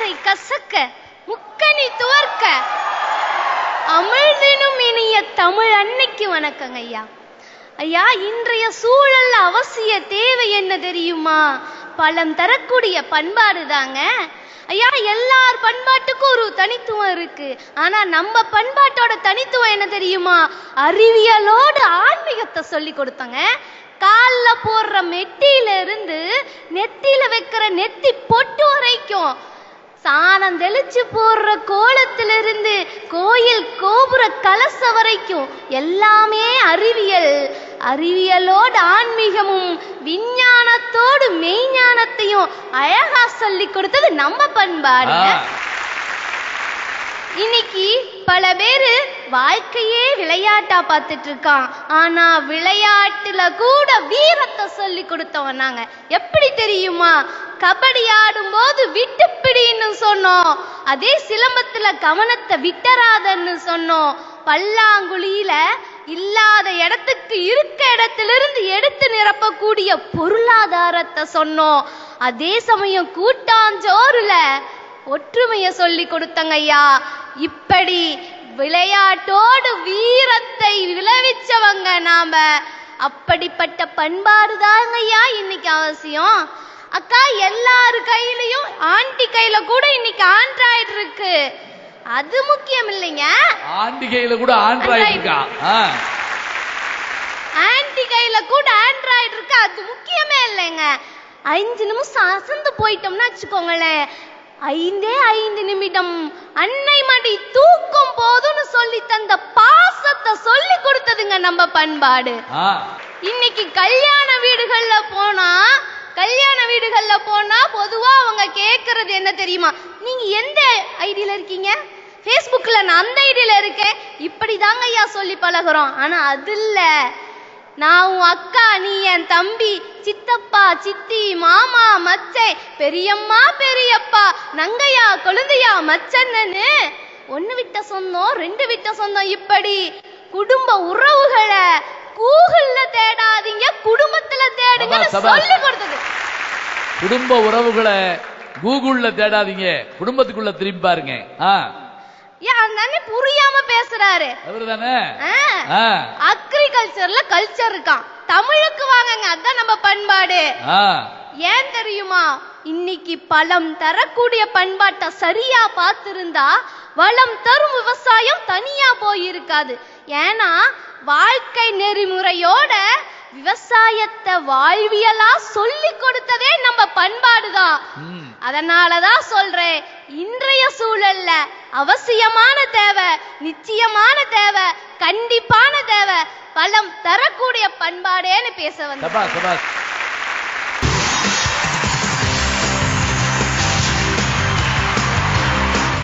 முக்கரை கசக்க முக்கனி துவர்க்க அமிழ்தினும் இனிய தமிழ் அன்னைக்கு வணக்கங்க ஐயா. ஐயா, இன்றைய சூழல்ல அவசிய தேவை என்ன தெரியுமா? பலம் தரக்கூடிய பண்பாடு தாங்க ஐயா. எல்லார் பண்பாட்டுக்கும் ஒரு தனித்துவம் இருக்கு. ஆனா நம்ம பண்பாட்டோட தனித்துவம் என்ன தெரியுமா? அறிவியலோடு ஆன்மீகத்தை சொல்லி கொடுத்தாங்க. கால்ல போடுற மெட்டியில இருந்து நெத்தியில வைக்கிற நெத்தி பொட்டு வரைக்கும், சாணம் தெளிச்சு போடுற கோலத்திலிருந்து கோயில் கோபுர கலச வரைக்கும் எல்லாமே அறிவியல். அறிவியலோடு ஆன்மீகமும் விஞ்ஞானத்தோடு மெய்ஞானத்தையும் அழகா சொல்லி கொடுத்தது நம்ம பண்பாடு. இன்னைக்கு பல பேரு வாழ்க்கையே விளையாட்டா பார்த்துட்டு இருக்கான். ஆனா விளையாட்டுல கூட வீரத்தை சொல்லி கொடுத்தவன் நாங்க. எப்படி தெரியுமா? கபடி ஆடும் போது விட்டுப்பிடின்னு சொன்னோம். அதே சிலம்பத்துல கவனத்தை விட்டராதன்னு சொன்னோம். பல்லாங்குழியில இல்லாத இடத்துக்கு இருக்க இடத்திலிருந்து எடுத்து நிரப்பக்கூடிய பொருளாதாரத்தை சொன்னோம். அதே சமயம் கூட்டாஞ்சோறுல ஒற்றுமைய சொல்லி கொடுத்தங்க ஐயா. இப்படி விளையாட்டோடு வீரத்தை விளைவிச்சவங்க நாம. அப்படிப்பட்ட பண்பாடு தாங்க ஐயா இன்னைக்கு அவசியம். அக்கா, எல்லாரு கையிலயும் ஆண்டி கையில கூட இன்னைக்கு ஆண்ட்ராய்டு இருக்கு. அது முக்கியம் இல்லைங்க. ஆண்டி கையில கூட ஆண்ட்ராய்டு இருக்கா? ஆண்டி கையில கூட ஆண்ட்ராய்டு இருக்கு. அது முக்கியமே இல்லைங்க. 5 நிமிஷம் அசந்து போயிட்டோம்னா வச்சுக்கோங்களேன், 5 நிமிடம் அன்னை மடி தூக்கம் போதும்னு சொல்லி தந்த பாசத்தை சொல்லி கொடுத்ததுங்க நம்ம பண்பாடு. இன்னைக்கு கல்யாண வீடுகள்ல போனா பொதுவா அவங்க கேக்குறது என்ன தெரியுமா? நீங்க எந்த ஐடியில இருக்கீங்க? Facebookல நான் அந்த ஐடியில இருக்கேன். இப்படிதாங்க ஐயா சொல்லி பழகுறோம். ஆனா அது இல்ல, நான் உன் அக்கா, நீ என் தம்பி, சித்தப்பா சித்தி மாமா மச்சை, பெரியம்மா பெரியப்பா, நங்கையா கொழுந்தையா மச்சன்னு 1 விட்ட சொந்தம் 2 விட்ட சொந்தம். இப்படி குடும்ப உறவுகளை கூகுள்ல தேடாதீங்க, குடும்பத்துல தேடுங்க சொல்லி கொடுத்தது. குடும்ப உறவுகளை கூகுள்ல தேடாதீங்க, குடும்பத்துக்குள்ள திரும்பி பாருங்க. புரியாம பேசுறாரு அவருதானே. அக்ரிகல்ச்சர்ல கல்ச்சர் இருக்கான், தமிழுக்கு வாங்க. அதான் நம்ம பண்பாடு. ஏன் தெரியுமா? இன்னைக்கு பலம் தரக்கூடிய பண்பாட்டை சரியா பார்த்திருந்தா வளம் தரும் விவசாயம் தனியா போயிருக்காது. ஏன்னா வாழ்க்கை நெறிமுறையோட விவசாயத்தை வாழ்வியலா சொல்லி கொடுத்ததே நம்ம பண்பாடுதான். அதனாலதான் சொல்றேன், இன்றைய சூழல்ல அவசியமான தேவை, நிச்சயமான தேவை, கண்டிப்பான தேவை பலம் தரக்கூடிய பண்பாடேன்னு பேச வந்தேன்.